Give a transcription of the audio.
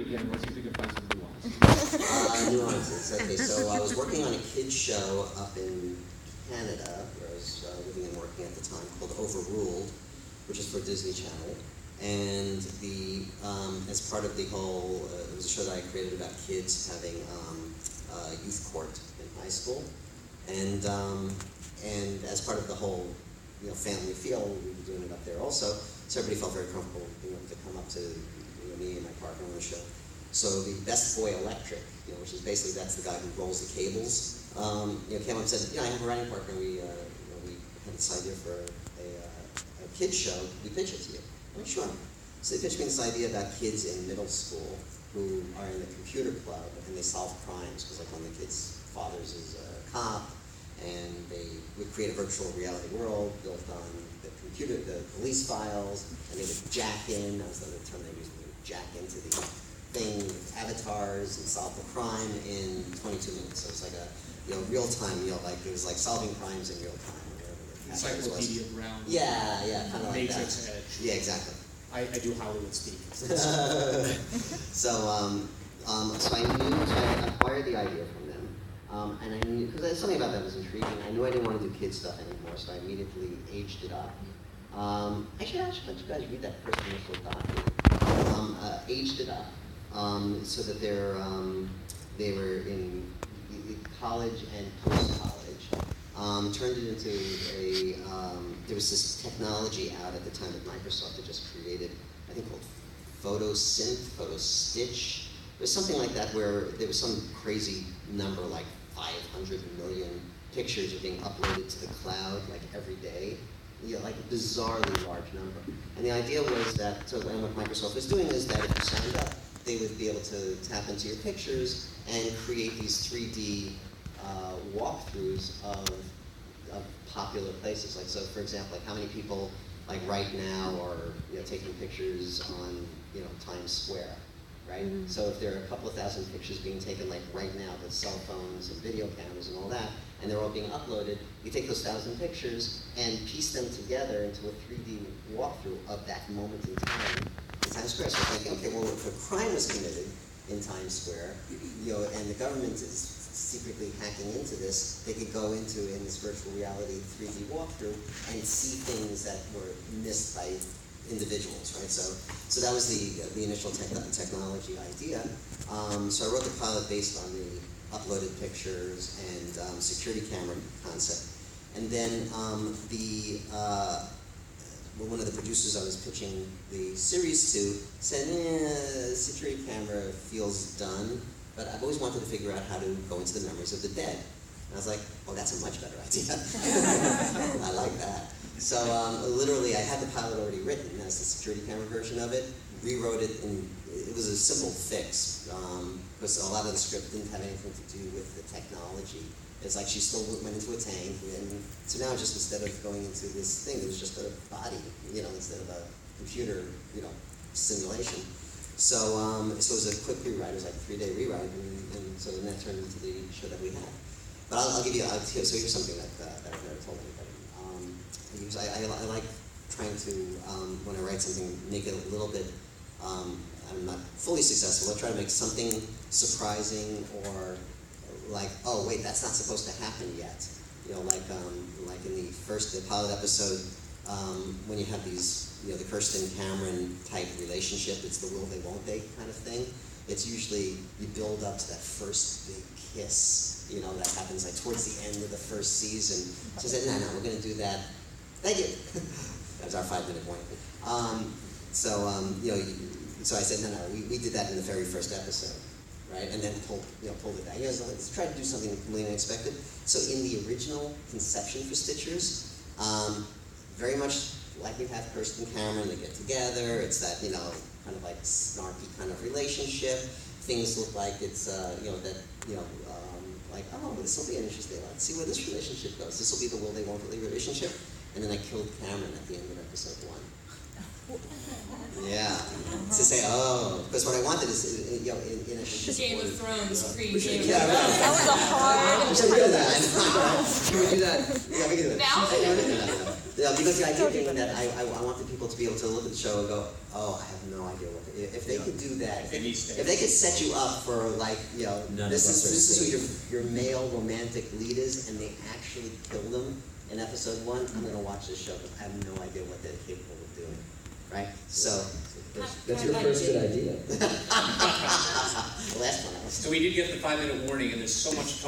again. Let's see if we can find some nuance. Nuances. Okay, so I was working on a kids show up in Canada, where I was living and working at the time, called Overruled, which is for Disney Channel. And as part of the whole, it was a show that I created about kids having youth court in high school. And as part of the whole, family feel, we were doing it up there also. So everybody felt very comfortable, to come up to me and my partner on the show. So the best boy electric, which is basically that's the guy who rolls the cables, came up and said, I have a writing partner. We had this idea for a kids show. Could we pitch it to you? I'm sure. So they pitched me this idea about kids in middle school who are in the computer club and they solve crimes, because like one of the kids' fathers is a cop, and they would create a virtual reality world built on the computer, the police files, and they would jack in, that was the term they used, they would jack into the thing with avatars and solve the crime in 22 minutes. So it's like a real time, it was like solving crimes in real time. Encyclopedia Brown. Yeah, kind of like that. Matrix Edge. Yeah, exactly. I do Hollywood speak. So I acquired the idea from them, and I knew, because there's something about that was intriguing. I knew I didn't want to do kid stuff anymore, so I immediately aged it up. I should actually let you guys read that first initial document. Aged it up so that they were in college and post-college. Turned it into there was this technology out at the time that Microsoft had just created, I think called PhotoStitch. It was something like that where there was some crazy number, like 500 million pictures are being uploaded to the cloud like every day. Like a bizarrely large number. And the idea was that, so what Microsoft was doing is that if you signed up, they would be able to tap into your pictures and create these 3D walkthroughs of popular places. Like, so for example, like how many people like right now are taking pictures on Times Square, right? Mm-hmm. So if there are a couple of thousand pictures being taken like right now with cell phones and video cameras and all that, and they're all being uploaded, you take those 1,000 pictures and piece them together into a 3D walkthrough of that moment in time in Times Square. So thinking, okay, well, if a crime was committed in Times Square, and the government is secretly hacking into this, they could go into, in this virtual reality 3D walkthrough, and see things that were missed by individuals, right? So that was the initial technology idea. So I wrote the pilot based on the uploaded pictures and security camera concept. And then one of the producers I was pitching the series to said, security camera feels done, but I've always wanted to figure out how to go into the memories of the dead. And I was like, oh, that's a much better idea. I like that. So literally, I had the pilot already written as the security camera version of it, rewrote it, and it was a simple fix, because a lot of the script didn't have anything to do with the technology. It's like she still went into a tank, and so now just instead of going into this thing, it was just a body, instead of a computer, simulation. So it was a quick rewrite. It was like a 3-day rewrite, and so then that turned into the show that we had. But I'll give you. So here's something that I've never told anybody. I like trying to when I write something, make it a little bit. I'm not fully successful. I try to make something surprising or like, oh wait, that's not supposed to happen yet. Like in the pilot episode, when you have these. The Kirsten Cameron type relationship, it's the will they, won't they kind of thing. It's usually, you build up to that first big kiss, that happens like towards the end of the first season. So I said, no, we're going to do that. Thank you. That was our 5-minute point. So I said, no, we did that in the very first episode, right? And then pulled it back. Let's try to do something completely unexpected. So in the original conception for Stitchers, very much like we have Kirsten Cameron, they get together, it's that, kind of like snarky kind of relationship. Things look like it's, like, oh, this will be interesting. Let's see where this relationship goes. This will be the will they, won't they relationship. And then I killed Cameron at the end of episode 1. Yeah. To say, oh, because what I wanted is, in a Game of Thrones pre. Yeah, right. That was a hard. We should do that. Can we do that? Yeah, we can do that. Now? Yeah, because the idea being that I want the people to be able to look at the show and go, oh, I have no idea what if they could do that, if they could set you up for like, you know, this is who your male romantic lead is, and they actually kill them in episode 1, I'm gonna watch this show because I have no idea what they're capable of doing, right? So That's your first good idea. the last one. So we did get the 5-minute warning, and there's so much talk.